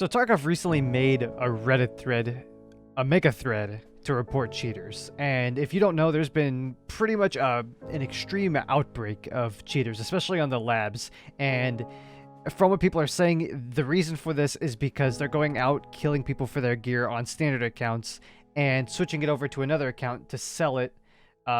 So Tarkov recently made a Reddit thread, a megathread, to report cheaters. And if you don't know, there's been pretty much an extreme outbreak of cheaters, especially on the labs. And from what people are saying, the reason for this is because they're going out killing people for their gear on standard accounts and switching it over to another account to sell it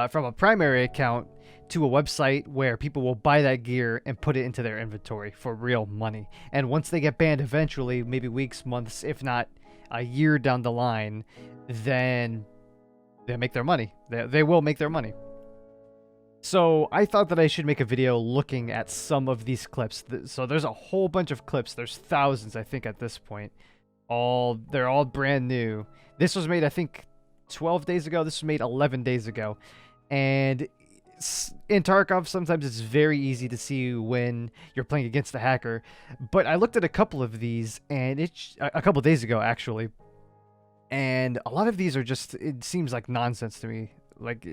from a primary account to a website where people will buy that gear and put it into their inventory for real money. And once they get banned eventually, maybe weeks, months, if not a year down the line, then they make their money. They will make their money. So I thought that I should make a video looking at some of these clips. So there's a whole bunch of clips. There's thousands, I think, at this point. They're all brand new. This was made, I think, 12 days ago. This was made 11 days ago. And in Tarkov, sometimes it's very easy to see when you're playing against a hacker. But I looked at a couple of these, and it's a couple days ago, actually. And a lot of these are just, it seems like nonsense to me. Like,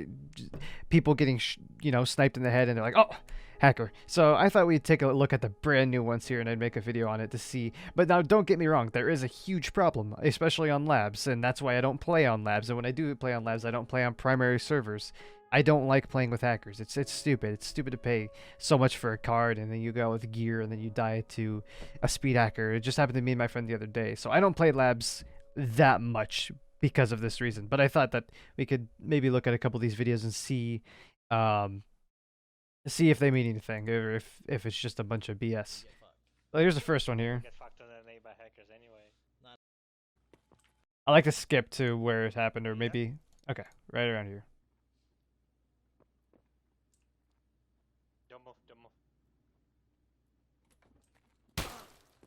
people getting, sniped in the head, and they're like, oh, hacker. So I thought we'd take a look at the brand new ones here, and I'd make a video on it to see. But now, don't get me wrong, there is a huge problem, especially on labs, and that's why I don't play on labs. And when I do play on labs, I don't play on primary servers. I don't like playing with hackers. It's stupid. It's stupid to pay so much for a card, and then you go with gear, and then you die to a speed hacker. It just happened to me and my friend the other day. So I don't play labs that much because of this reason. But I thought that we could maybe look at a couple of these videos and see if they mean anything, or if it's just a bunch of BS. Well, here's the first one here. Get fucked on the by hackers anyway. I like to skip to where it happened, or maybe okay, right around here. Don't move, don't move.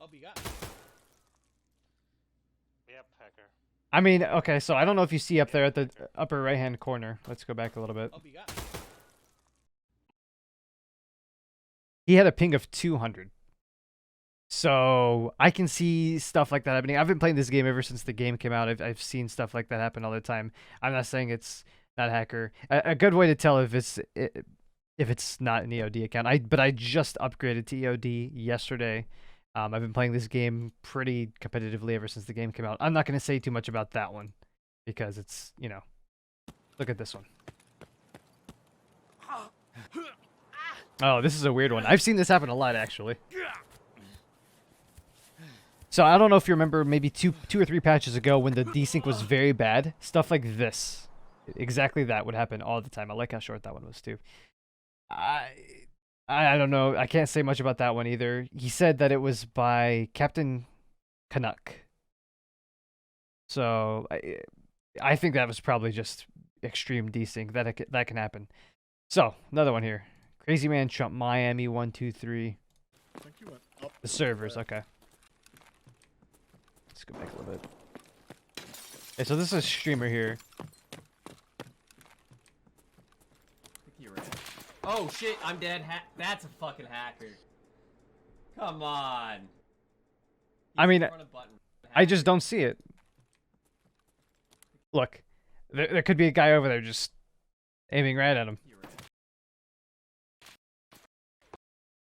Oh, you got. Yep, hacker. I mean, okay, so I don't know if you see up there at the upper right-hand corner. Let's go back a little bit. Oh, you got. He had a ping of 200. So I can see stuff like that happening. I've been playing this game ever since the game came out. I've seen stuff like that happen all the time. I'm not saying it's not hacker. A good way to tell if it's not an EOD account. But I just upgraded to EOD yesterday. I've been playing this game pretty competitively ever since the game came out. I'm not going to say too much about that one because it's, look at this one. Oh, this is a weird one. I've seen this happen a lot, actually. So I don't know if you remember maybe two or three patches ago when the desync was very bad. Stuff like this. Exactly that would happen all the time. I like how short that one was, too. I don't know. I can't say much about that one either. He said that it was by Captain Canuck. So I think that was probably just extreme desync. That can happen. So another one here. Crazy Man Trump Miami 123. I think you went up The servers. Okay. Let's go back a little bit. Okay, so this is a streamer here. You're right. Oh shit, I'm dead. That's a fucking hacker. Come on. I mean, I just don't see it. Look, there could be a guy over there just aiming right at him.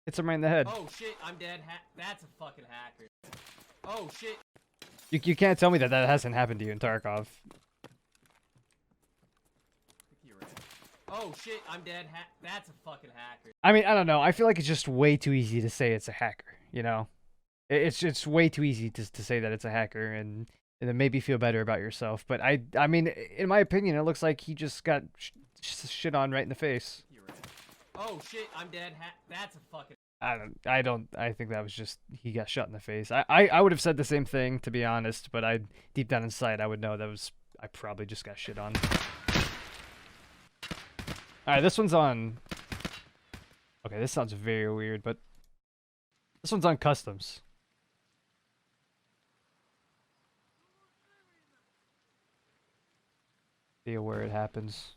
Hits him right in the head. Oh shit, I'm dead. That's a fucking hacker. Oh shit. You can't tell me that hasn't happened to you in Tarkov. Oh shit, I'm dead. That's a fucking hacker. I mean, I don't know. I feel like it's just way too easy to say it's a hacker, It's way too easy to say that it's a hacker and then maybe feel better about yourself. But I mean, in my opinion, it looks like he just got shit on right in the face. Oh shit, I'm dead. That's a fucking. I think that was just he got shot in the face. I would have said the same thing, to be honest, but deep down inside I would know I probably just got shit on. Alright, this one's on... Okay, this sounds very weird, but... This one's on customs. See where it happens.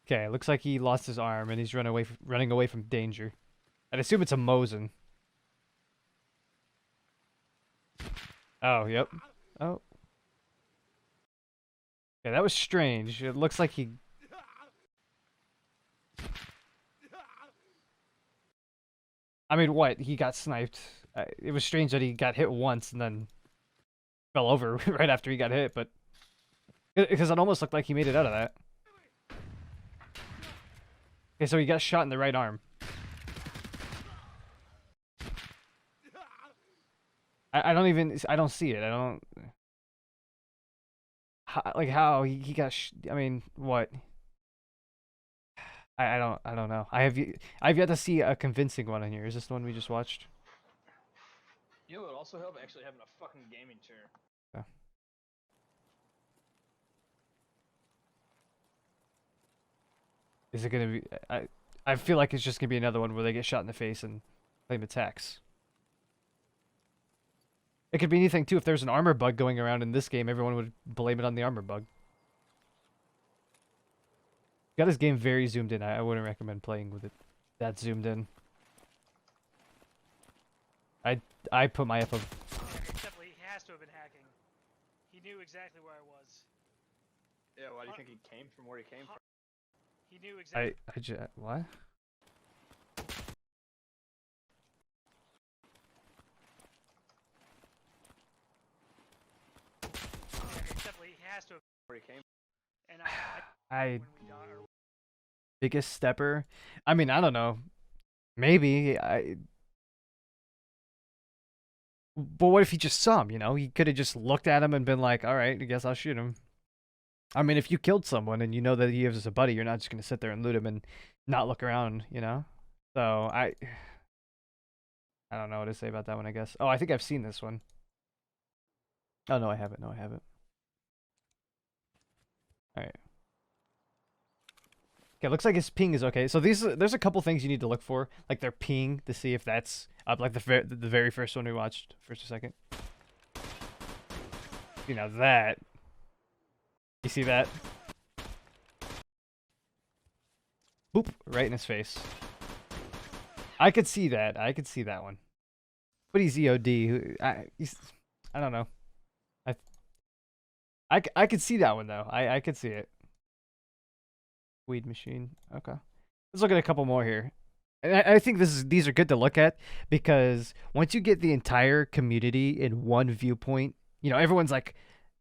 Okay, looks like he lost his arm and he's running away from danger. I'd assume it's a Mosin. Oh, yep. Oh. Yeah, that was strange. It looks like he... I mean, what? He got sniped. It was strange that he got hit once and then fell over right after he got hit, but because it almost looked like he made it out of that. Okay, so he got shot in the right arm. I don't see it. I don't how he got I mean, what? I don't know. I've yet to see a convincing one in here. Is this the one we just watched? You know what would also help? Actually having a fucking gaming chair. Yeah. Is it gonna be? I feel like it's just gonna be another one where they get shot in the face and claim attacks. It could be anything too. If there's an armor bug going around in this game, everyone would blame it on the armor bug. Got his game very zoomed in. I wouldn't recommend playing with it that zoomed in. I put my up. Except he has to have been hacking. He knew exactly where I was. Yeah, why do you think he came from where he came from? He knew exactly. What? Except he has to have. Where he came And I when we got, or biggest stepper. I mean, I don't know. Maybe But what if he just saw him? You know, he could have just looked at him and been like, "All right, I guess I'll shoot him." I mean, if you killed someone and you know that he is a buddy, you're not just gonna sit there and loot him and not look around, you know. So I don't know what to say about that one. I guess. Oh, I think I've seen this one. Oh no, I haven't. No, I haven't. All right. Okay, looks like his ping is okay. So there's a couple things you need to look for, like their ping to see if that's up, like the very first one we watched, first or second. You know that. You see that? Boop, right in his face. I could see that. I could see that one. But he's EOD. I don't know. I could see that one though. I could see it. Weed machine. Okay. Let's look at a couple more here. And I think these are good to look at because once you get the entire community in one viewpoint, you know, everyone's like,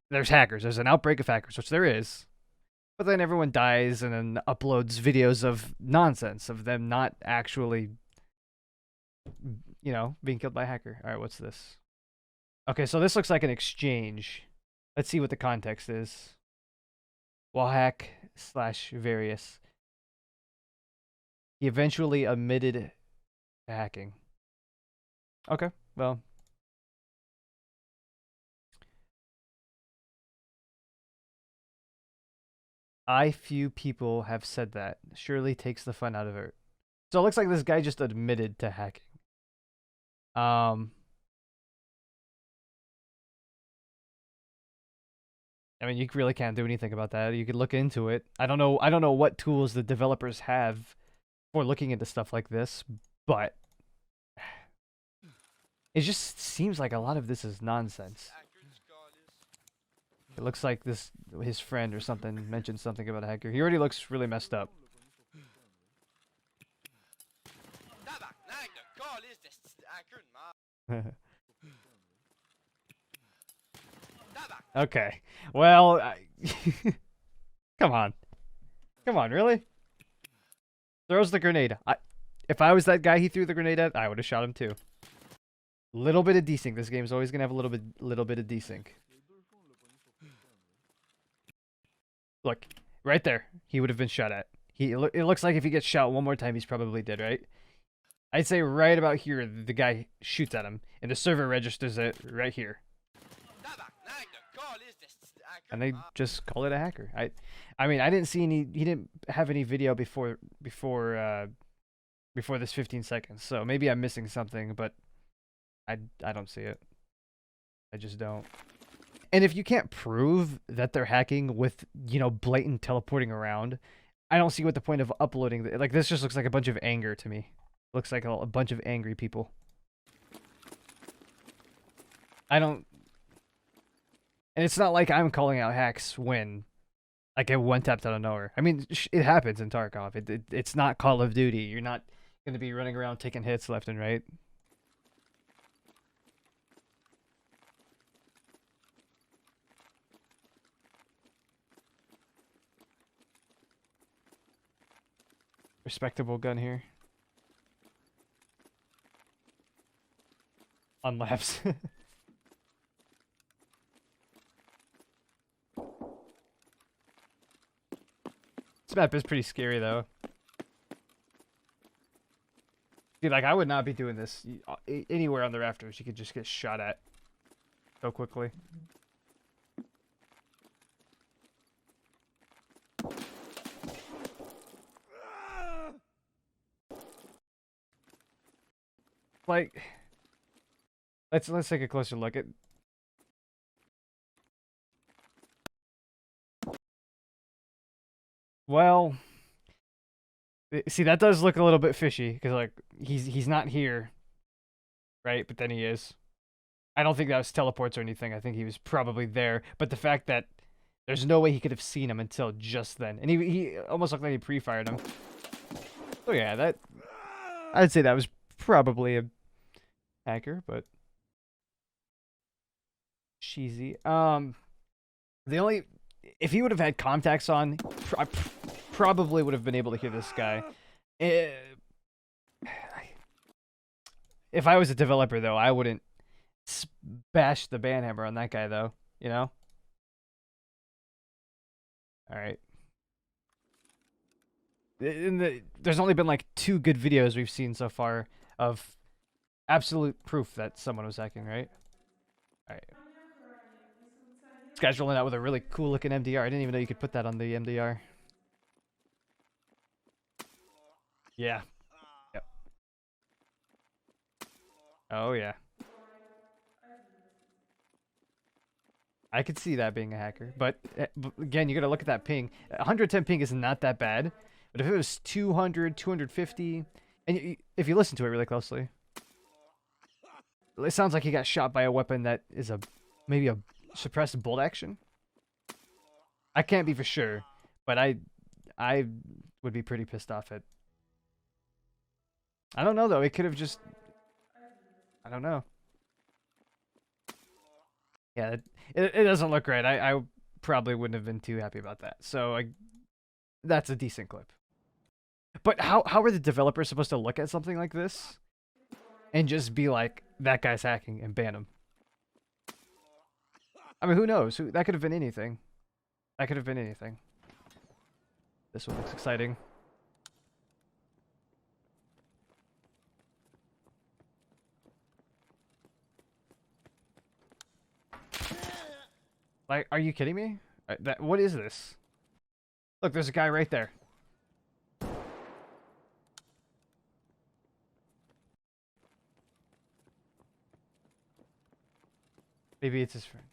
there's hackers. There's an outbreak of hackers, which there is. But then everyone dies and then uploads videos of nonsense, of them not actually, you know, being killed by a hacker. All right, what's this? Okay, so this looks like an exchange. Let's see what the context is. Wallhack/various. He eventually admitted to hacking. Okay, well. Few people have said that. Surely takes the fun out of it. So it looks like this guy just admitted to hacking. I mean, you really can't do anything about that. You could look into it. I don't know what tools the developers have for looking into stuff like this, but it just seems like a lot of this is nonsense. It looks like his friend or something mentioned something about a hacker. He already looks really messed up. Okay. Well, come on. Come on, really? Throws the grenade. If I was that guy he threw the grenade at, I would have shot him too. Little bit of desync. This game's always gonna have a little bit of desync. Look, right there. He would have been shot at. It looks like if he gets shot one more time, he's probably dead, right? I'd say right about here, the guy shoots at him, and the server registers it right here. And they just call it a hacker. I mean, I didn't see any. He didn't have any video before this 15 seconds. So maybe I'm missing something, but I don't see it. I just don't. And if you can't prove that they're hacking with, you know, blatant teleporting around, I don't see what the point of uploading. Like, this just looks like a bunch of anger to me. Looks like a bunch of angry people. And it's not like I'm calling out hacks when I get one tapped out of nowhere. I mean, it happens in Tarkov. It's not Call of Duty. You're not going to be running around taking hits left and right. respectable gun here. On labs. This map is pretty scary though. Dude, like I would not be doing this anywhere on the rafters. You could just get shot at so quickly. Like, let's take a closer look at. Well, see that does look a little bit fishy because like he's not here, right? But then he is. I don't think that was teleports or anything. I think he was probably there. But the fact that there's no way he could have seen him until just then, and he almost looked like he pre-fired him. So yeah, that I'd say that was probably a hacker, but cheesy. The only if he would have had contacts on, I probably would have been able to hear this guy. If I was a developer, though, I wouldn't bash the banhammer on that guy, though. You know. All right. There's only been like 2 good videos we've seen so far of absolute proof that someone was hacking, right? All right. This guy's rolling out with a really cool looking MDR. I didn't even know you could put that on the MDR. Yeah. Yep. Oh yeah. I could see that being a hacker, but again, you gotta look at that ping. 110 ping is not that bad, but if it was 200, 250, and if you listen to it really closely, it sounds like he got shot by a weapon that is maybe a suppressed bolt action. I can't be for sure, but I would be pretty pissed off at. I don't know though. It could have just. I don't know. Yeah, it doesn't look right. I probably wouldn't have been too happy about that. So that's a decent clip. But how are the developers supposed to look at something like this and just be like, that guy's hacking and ban him? I mean, who knows? That could have been anything. That could have been anything. This one looks exciting. Like, are you kidding me? What is this? Look, there's a guy right there. Maybe it's his friend.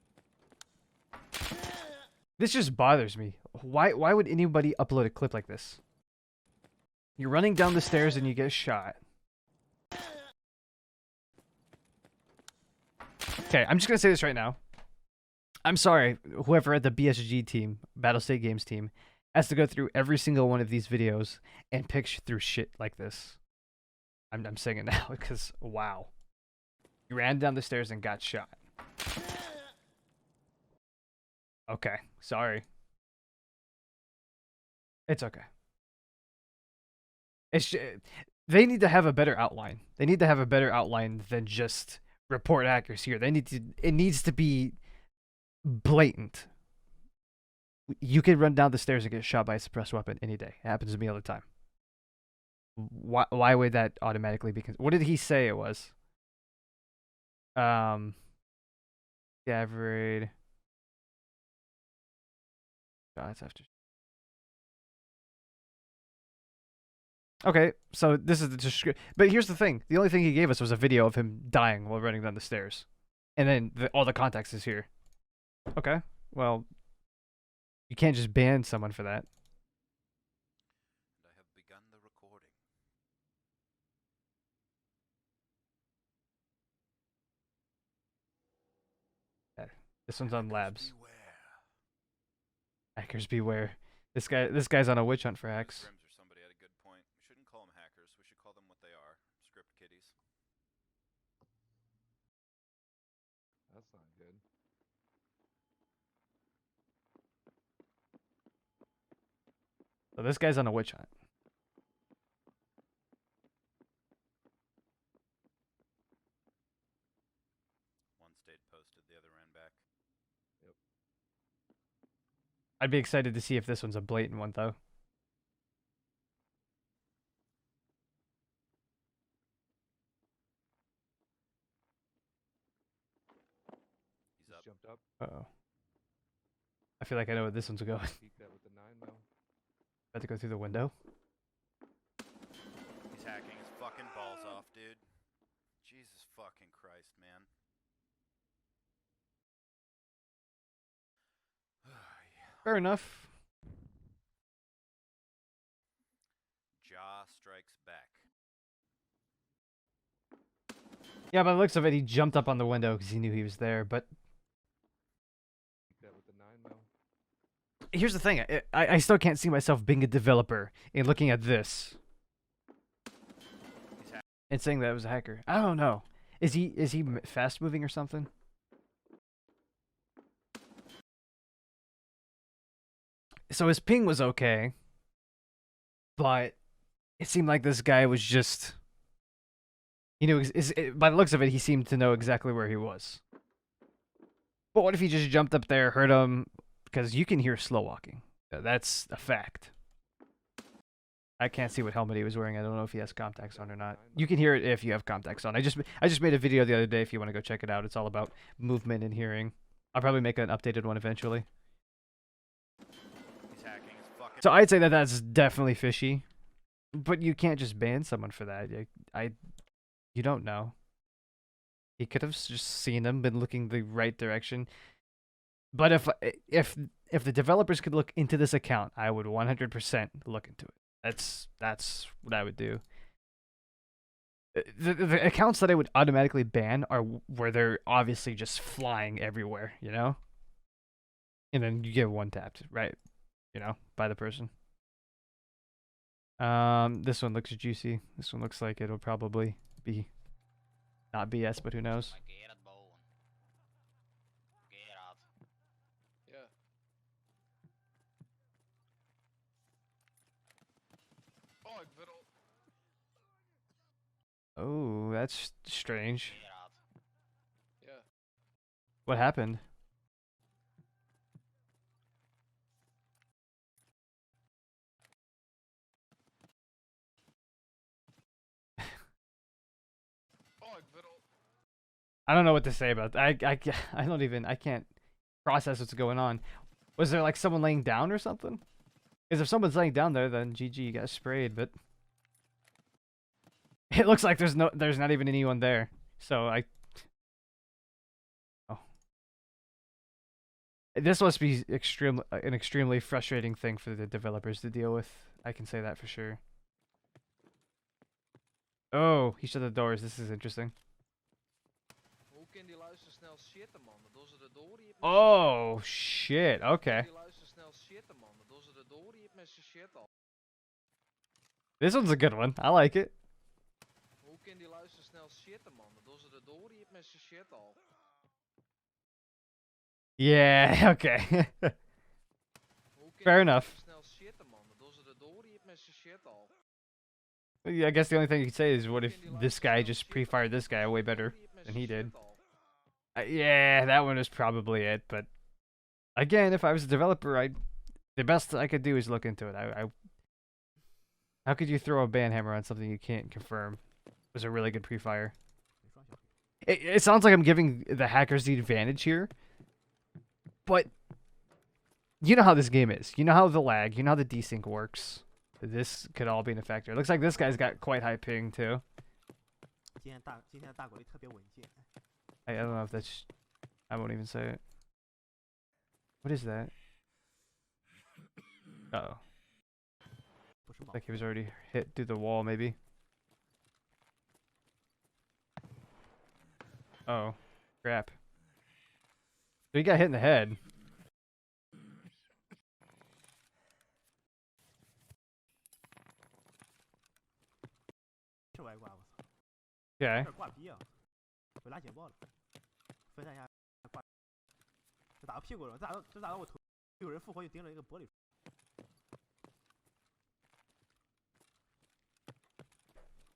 This just bothers me. Why would anybody upload a clip like this? You're running down the stairs and you get shot. Okay, I'm just gonna say this right now. I'm sorry, whoever at the BSG team, Battle State Games team, has to go through every single one of these videos and pick through shit like this. I'm saying it now because, wow. You ran down the stairs and got shot. Okay, sorry. It's okay. They need to have a better outline. They need to have a better outline than just report hackers here. It needs to be blatant. You could run down the stairs and get shot by a suppressed weapon any day. It happens to me all the time. Why would that automatically be? What did he say it was? Yeah, average shots after. Okay, so this is the description. But here's the thing: the only thing he gave us was a video of him dying while running down the stairs, and then all the context is here. Okay, well, you can't just ban someone for that. I have begun the recording. Yeah, this one's on labs. Beware. Hackers beware. This guy's on a witch hunt for hacks. Grims or somebody had a good point. We shouldn't call them hackers. We should call them what they are. Script kiddies. That's not good. So this guy's on a witch hunt. I'd be excited to see if this one's a blatant one though. He's up. Jumped up. Uh-oh. I feel like I know where this one's going. Peek that with the 9 mil. About to go through the window. He's hacking his fucking balls off, dude. Jesus fucking Christ, man. Fair enough. Jaw strikes back. Yeah, by the looks of it, he jumped up on the window because he knew he was there. But Peek that with the 9 mil. here's the thing: I still can't see myself being a developer and looking at this and saying that it was a hacker. I don't know. Is he fast moving or something? So his ping was okay, but it seemed like this guy was just, you know, by the looks of it, he seemed to know exactly where he was. But what if he just jumped up there, heard him? Because you can hear slow walking. That's a fact. I can't see what helmet he was wearing. I don't know if he has contacts on or not. You can hear it if you have contacts on. I just made a video the other day if you want to go check it out. It's all about movement and hearing. I'll probably make an updated one eventually. He's hacking his fucking. So I'd say that that's definitely fishy. But you can't just ban someone for that. You don't know. He could have just seen him, been looking the right direction. But if the developers could look into this account, I would 100% look into it. That's what I would do. The accounts that I would automatically ban are where they're obviously just flying everywhere, you know? And then you get one tapped, right? You know, by the person. This one looks juicy. This one looks like it'll probably be not BS, but who knows? Yeah. Oh, ik wil. Oh, that's strange. Yeah. What happened? Oh, ik wil. I don't know what to say about that. I can't process what's going on. Was there like someone laying down or something? Because if someone's laying down there, then GG, you got sprayed. But it looks like there's not even anyone there. So oh, this must be an extremely frustrating thing for the developers to deal with. I can say that for sure. Oh, he shut the doors. This is interesting. Hoe kan die luister snel shitten, man? Dat doen ze er door, die heeft met Oh shit. Okay. die luister snel shitten, man? Dat doen ze er door, die heeft met zijn shit al. This one's a good one. I like it. Hoe kan die luister snel shitten, man? Dat doen ze er door, die heeft met zijn shit al. Yeah, okay. Hoe kan Fair die enough. luister snel shitten, man? Dat doen ze er door, die heeft met zijn shit al. Yeah, I guess the only thing you could say is what if this guy just pre-fired this guy way better than he did? Yeah, that one was probably it, but again, if I was a developer, the best I could do is look into it. How could you throw a ban hammer on something you can't confirm was a really good pre-fire? It sounds like I'm giving the hackers the advantage here, but you know how this game is. You know how the lag, you know how the desync works. This could all be in a factor. It looks like this guy's got quite high ping too. I don't know if that's... I won't even say it. What is that? Uh-oh. Like he was already hit through the wall, maybe. Oh. Crap. So he got hit in the head. Okay. 挂逼啊！我拉警报了，分散一下，挂，这打到屁股了，这打到我头，有人复活就盯着一个玻璃。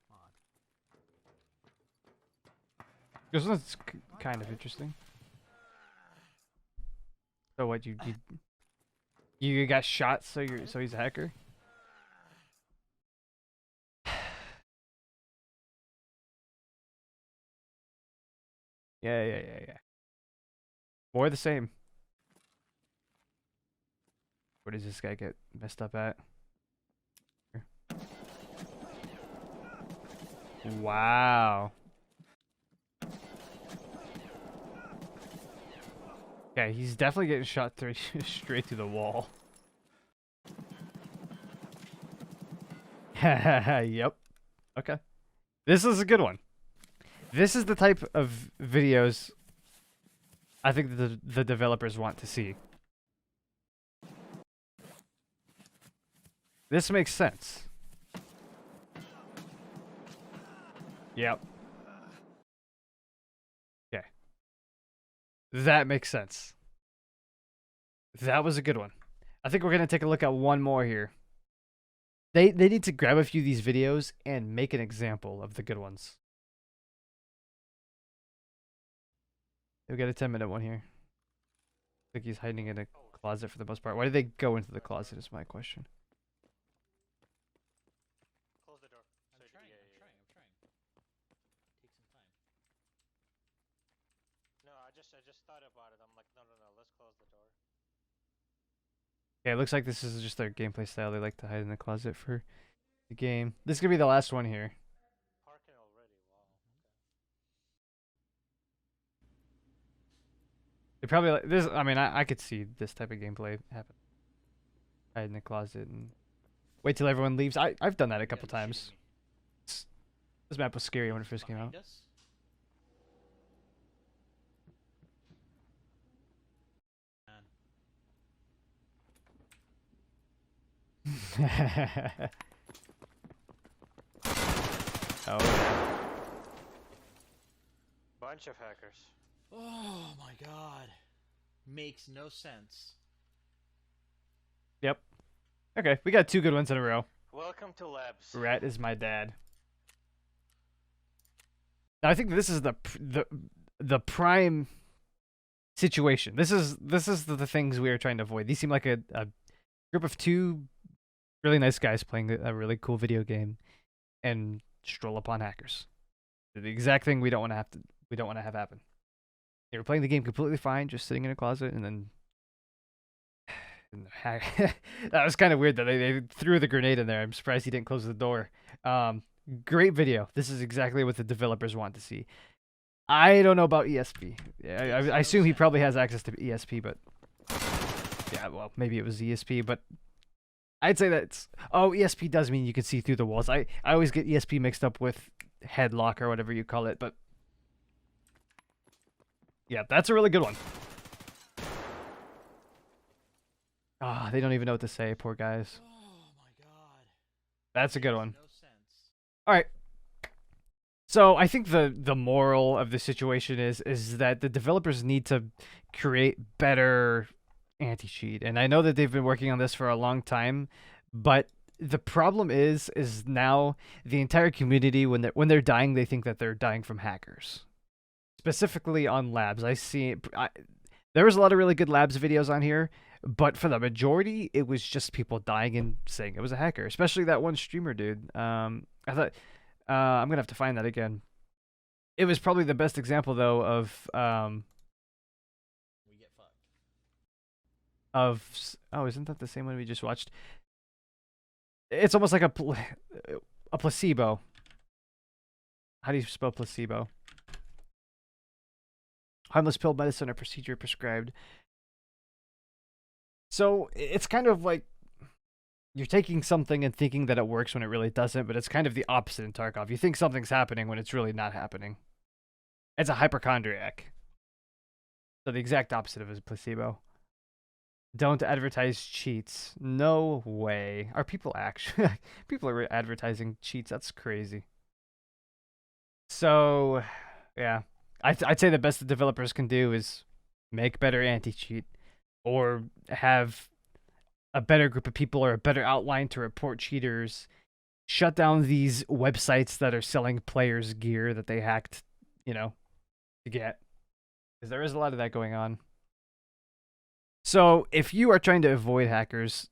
妈的！ This one's kind of interesting. So what you You got shot, so he's a hacker. Yeah. More the same. Where does this guy get messed up at? Here. Wow. Okay, he's definitely getting shot through straight through the wall. Yep. Okay. This is a good one. This is the type of videos I think the developers want to see. This makes sense. Yep. Okay. That makes sense. That was a good one. I think we're going to take a look at one more here. They need to grab a few of these videos and make an example of the good ones. We got a 10-minute one here. I think he's hiding in a closet for the most part. Why did they go into the closet is my question. Close the door. I'm trying. Take some time. No, I just thought about it. I'm like, no, let's close the door. Okay, it looks like this is just their gameplay style. They like to hide in the closet for the game. This could be the last one here. Parking already. Wow. They probably like this. I mean, I could see this type of gameplay happen. Hide in the closet and wait till everyone leaves. I've done that a couple times. This map was scary when it first came out. Oh yeah. Bunch of hackers. Oh my god. Makes no sense. Yep. Okay, we got two good ones in a row. Welcome to labs. Rat is my dad. Now, I think this is the prime situation. This is the things we are trying to avoid. These seem like a group of two really nice guys playing a really cool video game and stroll upon hackers. They're the exact thing we don't want to have happen. They were playing the game completely fine, just sitting in a closet, and then that was kind of weird that they threw the grenade in there. I'm surprised he didn't close the door. Great video. This is exactly what the developers want to see. I don't know about ESP. Yeah, I assume he probably has access to ESP, but yeah, well, maybe it was ESP, but I'd say that's ESP does mean you can see through the walls. I always get ESP mixed up with headlock or whatever you call it, but yeah, that's a really good one. Ah, they don't even know what to say, poor guys. Oh my god. That's a good one. No sense. All right. So I think the moral of the situation is that the developers need to create better anti-cheat, and I know that they've been working on this for a long time, but the problem is now the entire community when they're dying, they think that they're dying from hackers, specifically on labs. There was a lot of really good labs videos on here, but for the majority, it was just people dying and saying it was a hacker, especially that one streamer dude. I thought. I'm gonna have to find that again. It was probably the best example though of We get fucked. isn't that the same one we just watched? It's almost like a placebo. How do you spell placebo? Harmless pill, medicine, or procedure prescribed. So it's kind of like you're taking something and thinking that it works when it really doesn't, but it's kind of the opposite in Tarkov. You think something's happening when it's really not happening. It's a hypochondriac. So the exact opposite of a placebo. Don't advertise cheats. No way. Are people actually... people are advertising cheats. That's crazy. So, yeah. I'd say the best the developers can do is make better anti-cheat. Or have a better group of people or a better outline to report cheaters, shut down these websites that are selling players gear that they hacked, to get. Because there is a lot of that going on. So if you are trying to avoid hackers,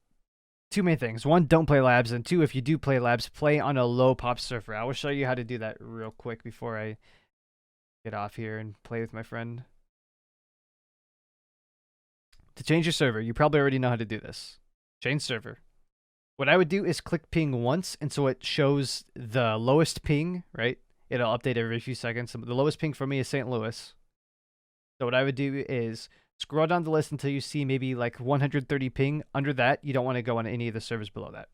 two main things. One, don't play labs, and two, if you do play labs, play on a low pop server. I will show you how to do that real quick before I get off here and play with my friend. To change your server, you probably already know how to do this. Change server. What I would do is click ping once, and so it shows the lowest ping, right? It'll update every few seconds. The lowest ping for me is St. Louis. So what I would do is scroll down the list until you see maybe like 130 ping. Under that, you don't want to go on any of the servers below that.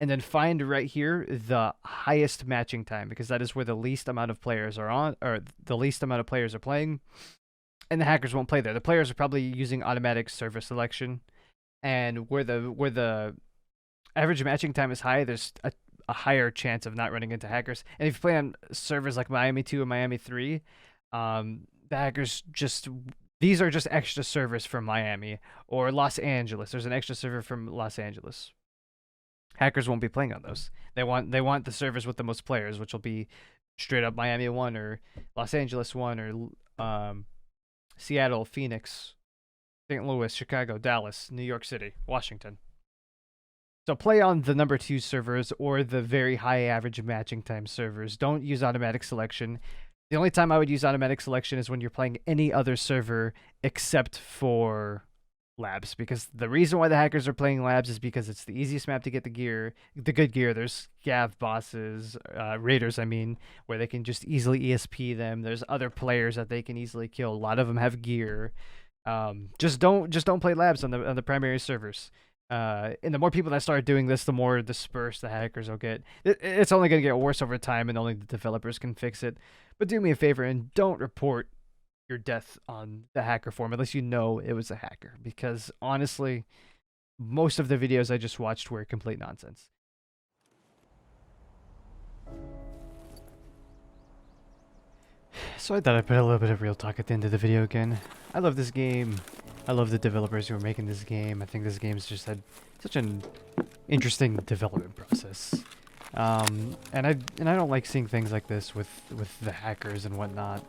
And then find right here the highest matching time, because that is where the least amount of players are on, or the least amount of players are playing. And the hackers won't play there. The players are probably using automatic server selection. And where the average matching time is high, there's a higher chance of not running into hackers. And if you play on servers like Miami 2 and Miami 3, the hackers these are just extra servers from Miami. Or Los Angeles. There's an extra server from Los Angeles. Hackers won't be playing on those. They want the servers with the most players, which will be straight up Miami 1 or Los Angeles 1 or Seattle, Phoenix, St. Louis, Chicago, Dallas, New York City, Washington. So play on the number 2 servers or the very high average matching time servers. Don't use automatic selection. The only time I would use automatic selection is when you're playing any other server except for labs, because the reason why the hackers are playing labs is because it's the easiest map to get the good gear. There's Gav bosses, raiders, I mean, where they can just easily ESP them. There's other players that they can easily kill. A lot of them have gear. Just don't play labs on the primary servers. And the more people that start doing this, the more dispersed the hackers will get. It's only going to get worse over time, and only the developers can fix it. But do me a favor and don't report your death on the hacker forum unless you know it was a hacker, because honestly, most of the videos I just watched were complete nonsense. So I thought I'd put a little bit of real talk at the end of the video again. I love this game. I love the developers who are making this game. I think this game's just had such an interesting development process. And I don't like seeing things like this with the hackers and whatnot.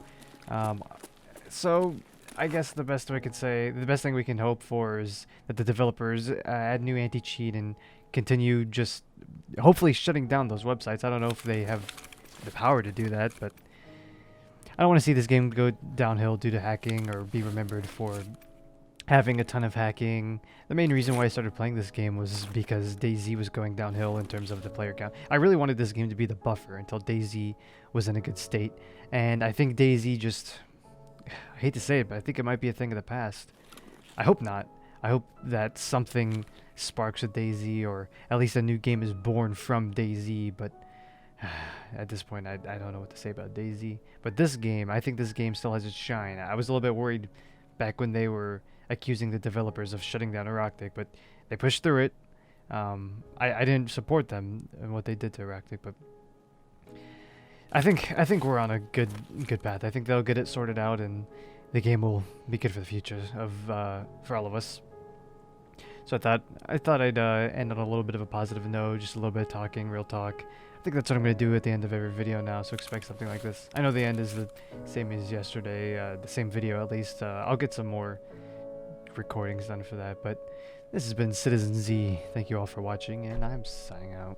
So I guess the best thing we can hope for is that the developers add new anti-cheat and continue just hopefully shutting down those websites. I don't know if they have the power to do that, but I don't want to see this game go downhill due to hacking or be remembered for having a ton of hacking. The main reason why I started playing this game was because DayZ was going downhill in terms of the player count. I really wanted this game to be the buffer until DayZ was in a good state, and I think DayZ just... I hate to say it, but I think it might be a thing of the past. I hope not. I hope that something sparks with DayZ, or at least a new game is born from DayZ, but at this point, I don't know what to say about DayZ. But this game, I think this game still has its shine. I was a little bit worried back when they were accusing the developers of shutting down Aractic, but they pushed through it. I didn't support them and what they did to Aractic, but I think we're on a good path. I think they'll get it sorted out, and the game will be good for the future for all of us. So I thought I'd end on a little bit of a positive note, just a little bit of talking, real talk. I think that's what I'm going to do at the end of every video now, so expect something like this. I know the end is the same as yesterday, the same video at least. I'll get some more recordings done for that, but this has been CitizenZ. Thank you all for watching, and I'm signing out.